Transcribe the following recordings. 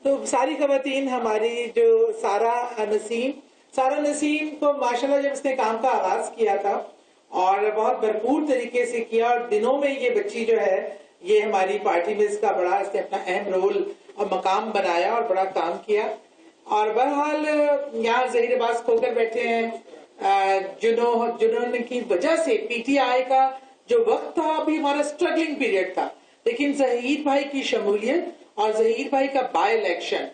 تو ساری خواتین ہماری جو سارا نسیم کو ماشاءاللہ جب اس نے کام کا آغاز کیا تھا اور بہت بھرپور طریقے سے کیا، اور دنوں میں یہ بچی جو ہے یہ ہماری پارٹی میں اس نے اپنا اہم رول اور مقام بنایا اور بڑا کام کیا. اور بہرحال یہاں ظہیر عباس کھو کر بیٹھے ہیں جنہوں کی وجہ سے پی ٹی آئی کا جو وقت تھا ابھی ہمارا سٹرگلنگ پیریڈ تھا، لیکن ظہیر بھائی کی شمولیت اور ظہیر بھائی کا بائی الیکشن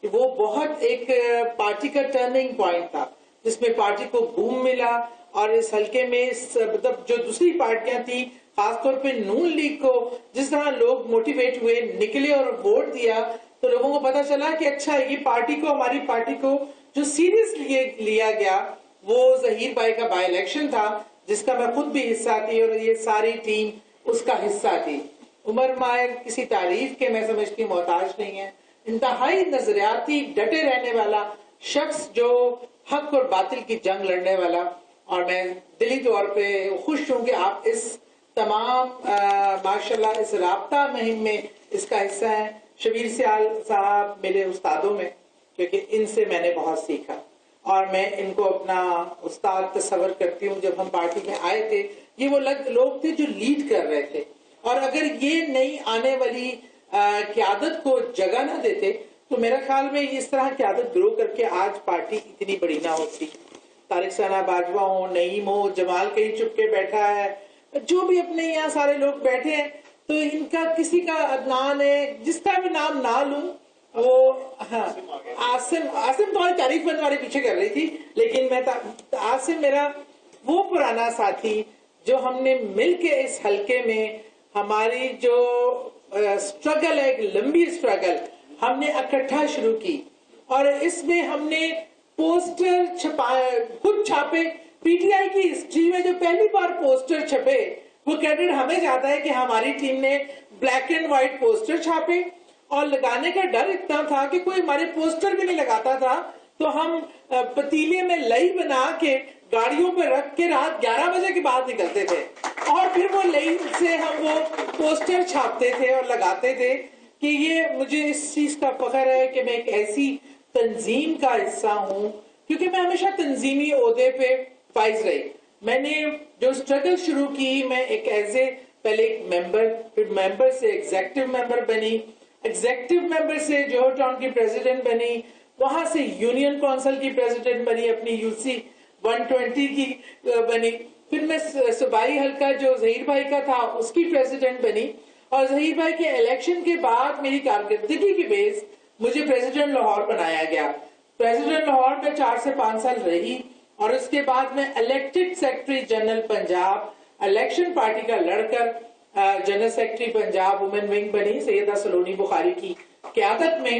وہ بہت ایک پارٹی کا ٹرننگ پوائنٹ تھا جس میں پارٹی کو بوم ملا. اور اس حلقے میں مطلب جو دوسری پارٹیاں تھیں خاص طور پہ نون لیگ کو جس طرح لوگ موٹیویٹ ہوئے نکلے اور ووٹ دیا تو لوگوں کو پتا چلا کہ اچھا یہ ہماری پارٹی کو جو سیریس لیا گیا وہ ظہیر بھائی کا بائی الیکشن تھا جس کا میں خود بھی حصہ تھی اور یہ ساری ٹیم اس کا حصہ تھی. عمر ماہر کسی تعریف کے میں سمجھتی محتاج نہیں ہے، انتہائی نظریاتی ڈٹے رہنے والا شخص جو حق اور باطل کی جنگ لڑنے والا. اور میں دلی طور پہ خوش ہوں کہ آپ اس تمام ماشاءاللہ اس رابطہ مہم میں اس کا حصہ ہیں. شبیر سیال صاحب میرے استادوں میں، کیونکہ ان سے میں نے بہت سیکھا اور میں ان کو اپنا استاد تصور کرتی ہوں. جب ہم پارٹی میں آئے تھے یہ وہ لوگ تھے جو لیڈ کر رہے تھے، اور اگر یہ نئی آنے والی قیادت کو جگہ نہ دیتے تو میرا خیال میں اس طرح قیادت گرو کر کے آج پارٹی اتنی بڑی نہ ہوتی. طارق ثنا باجوہ ہو، نعیم ہو، جمال کہیں چھپ کے بیٹھا ہے، جو بھی اپنے یہاں سارے لوگ بیٹھے ہیں، تو ان کا کسی کا عدنان ہے جس کا بھی نام نہ لوں وہ عاصم تمہاری تعریف میں تمہارے پیچھے کر رہی تھی، لیکن میں عاصم میرا وہ پرانا ساتھی جو ہم نے مل کے اس حلقے میں ہماری جو سٹرگل ہے، ایک لمبی سٹرگل ہم نے اکٹھا شروع کی اور اس میں ہم نے پوسٹر خود چھاپے. پی ٹی آئی کی ہسٹری میں جو پہلی بار پوسٹر چھپے وہ کریڈٹ ہمیں جاتا ہے کہ ہماری ٹیم نے بلیک اینڈ وائٹ پوسٹر چھاپے. اور لگانے کا ڈر اتنا تھا کہ کوئی ہمارے پوسٹر بھی نہیں لگاتا تھا تو ہم پتیلے میں لئی بنا کے گاڑیوں پہ رکھ کے رات 11 بجے کے بعد نکلتے تھے اور پھر وہ لئی سے ہم وہ پوسٹر چھاپتے تھے اور لگاتے تھے. کہ یہ مجھے اس چیز کا فخر ہے کہ میں ایک ایسی تنظیم کا حصہ ہوں، کیونکہ میں ہمیشہ تنظیمی عہدے پہ فائز رہی. میں نے جو سٹرگل شروع کی میں ایک پہلے ایک ممبر، پھر ممبر سے ایگزیکٹو ممبر بنی، ایگزیکٹو ممبر سے جوہر ٹاؤن کی پریزیڈنٹ بنی، وہاں سے یونین کونسل کی پریزیڈنٹ بنی، اپنی یو سی 120 کی بنی، پھر میں صوبائی حلقہ جو ظہیر بھائی کا تھا اس کی پریزیڈنٹ بنی. اور ظہیر بھائی کے الیکشن کے بعد میری کارکردگی کی بیس مجھے پریزیڈنٹ لاہور بنایا گیا. پریزیڈنٹ لاہور میں 4 سے 5 سال رہی اور اس کے بعد میں elected secretary general Punjab election party کا لڑ کر general secretary Punjab women wing بنی سیدہ سلونی بخاری کی قیادت میں.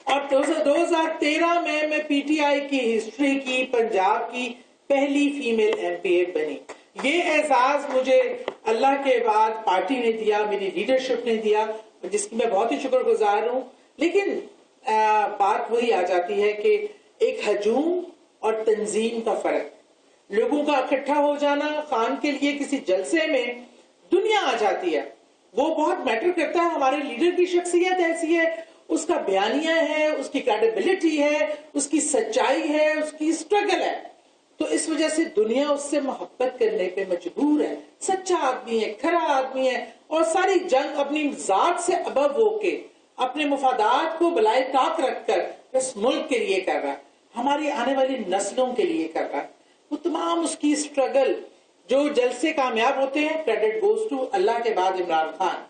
اور 2013 میں پی ٹی آئی کی ہسٹری کی پنجاب کی پہلی فیمیل ایم پی اے بنی. یہ اعزاز مجھے اللہ کے بعد پارٹی نے دیا، میری لیڈرشپ نے دیا، جس کی میں بہت ہی شکر گزار ہوں. لیکن بات وہی آ جاتی ہے کہ ایک ہجوم اور تنظیم کا فرق، لوگوں کا اکٹھا ہو جانا خان کے لیے کسی جلسے میں دنیا آ جاتی ہے، وہ بہت میٹر کرتا ہے. ہمارے لیڈر کی شخصیت ایسی ہے، اس کا بیانیہ ہے، اس کی کریڈیبلٹی ہے، اس کی سچائی ہے، اس کی سٹرگل ہے. تو اس وجہ سے دنیا اس سے محبت کرنے پہ مجبور ہے. سچا آدمی ہے، کھرا آدمی ہے، اور ساری جنگ اپنی ذات سے ابو ہو کے اپنے مفادات کو بلائے طاق رکھ کر اس ملک کے لیے کر رہا ہے، ہماری آنے والی نسلوں کے لیے کر رہا ہے. وہ تمام اس کی سٹرگل جو جلسے کامیاب ہوتے ہیں، کریڈٹ گوز ٹو اللہ کے بعد عمران خان.